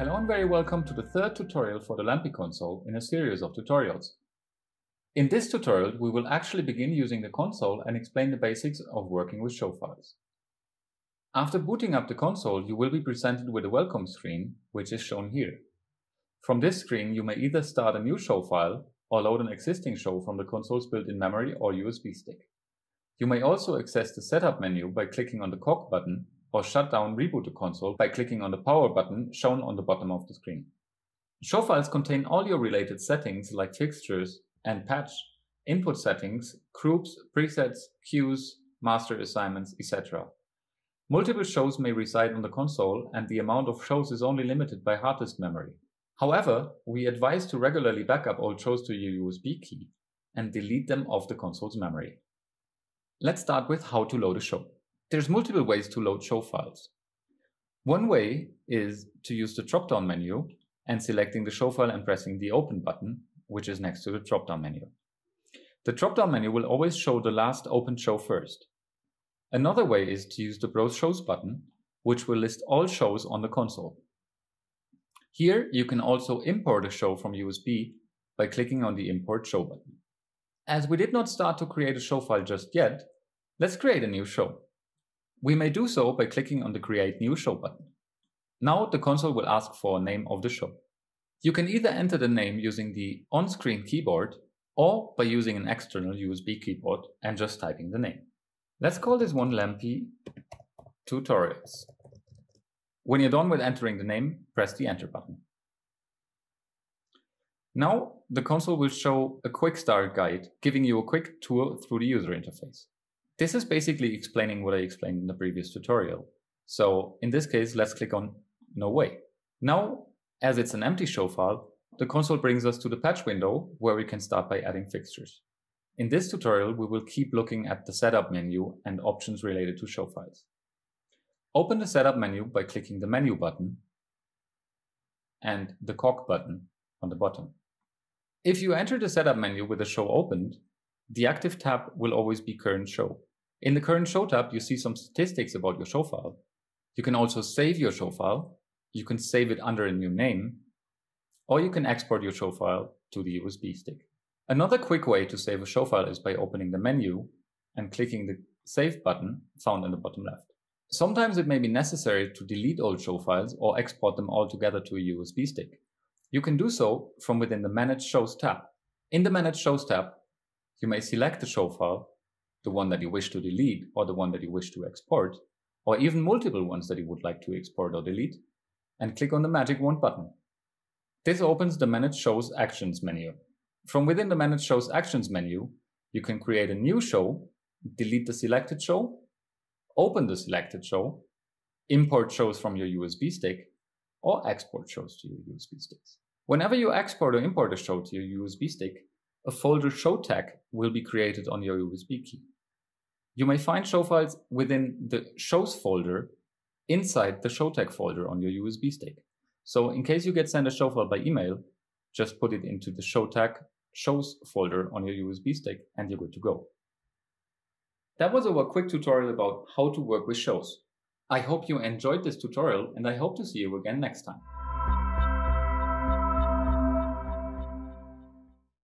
Hello and very welcome to the third tutorial for the Lampy console in a series of tutorials. In this tutorial, we will actually begin using the console and explain the basics of working with show files. After booting up the console, you will be presented with a welcome screen, which is shown here. From this screen, you may either start a new show file or load an existing show from the console's built-in memory or USB stick. You may also access the setup menu by clicking on the cog button or shut down reboot the console by clicking on the power button shown on the bottom of the screen. Show files contain all your related settings like fixtures and patch, input settings, groups, presets, queues, master assignments, etc. Multiple shows may reside on the console and the amount of shows is only limited by hard disk memory. However, we advise to regularly backup all shows to your USB key and delete them off the console's memory. Let's start with how to load a show. There's multiple ways to load show files. One way is to use the drop-down menu and selecting the show file and pressing the Open button, which is next to the drop-down menu. The drop-down menu will always show the last opened show first. Another way is to use the Browse Shows button, which will list all shows on the console. Here you can also import a show from USB by clicking on the Import Show button. As we did not start to create a show file just yet, let's create a new show. We may do so by clicking on the Create New Show button. Now the console will ask for a name of the show. You can either enter the name using the on-screen keyboard or by using an external USB keyboard and just typing the name. Let's call this one Lampy Tutorials. When you're done with entering the name, press the Enter button. Now the console will show a quick start guide, giving you a quick tour through the user interface. This is basically explaining what I explained in the previous tutorial. So in this case, let's click on No Way. Now, as it's an empty show file, the console brings us to the patch window where we can start by adding fixtures. In this tutorial, we will keep looking at the setup menu and options related to show files. Open the setup menu by clicking the menu button and the cog button on the bottom. If you enter the setup menu with the show opened, the active tab will always be Current Show. In the Current Show tab, you see some statistics about your show file. You can also save your show file. You can save it under a new name, or you can export your show file to the USB stick. Another quick way to save a show file is by opening the menu and clicking the Save button found in the bottom left. Sometimes it may be necessary to delete old show files or export them all together to a USB stick. You can do so from within the Manage Shows tab. In the Manage Shows tab, you may select the show file, the one that you wish to delete or the one that you wish to export, or even multiple ones that you would like to export or delete, and click on the magic wand button. This opens the Manage Shows Actions menu. From within the Manage Shows Actions menu, you can create a new show, delete the selected show, open the selected show, import shows from your USB stick, or export shows to your USB sticks. Whenever you export or import a show to your USB stick, a folder show tag will be created on your USB key. You may find show files within the shows folder inside the show tag folder on your USB stick. So in case you get sent a show file by email, just put it into the show tag shows folder on your USB stick and you're good to go. That was our quick tutorial about how to work with shows. I hope you enjoyed this tutorial and I hope to see you again next time.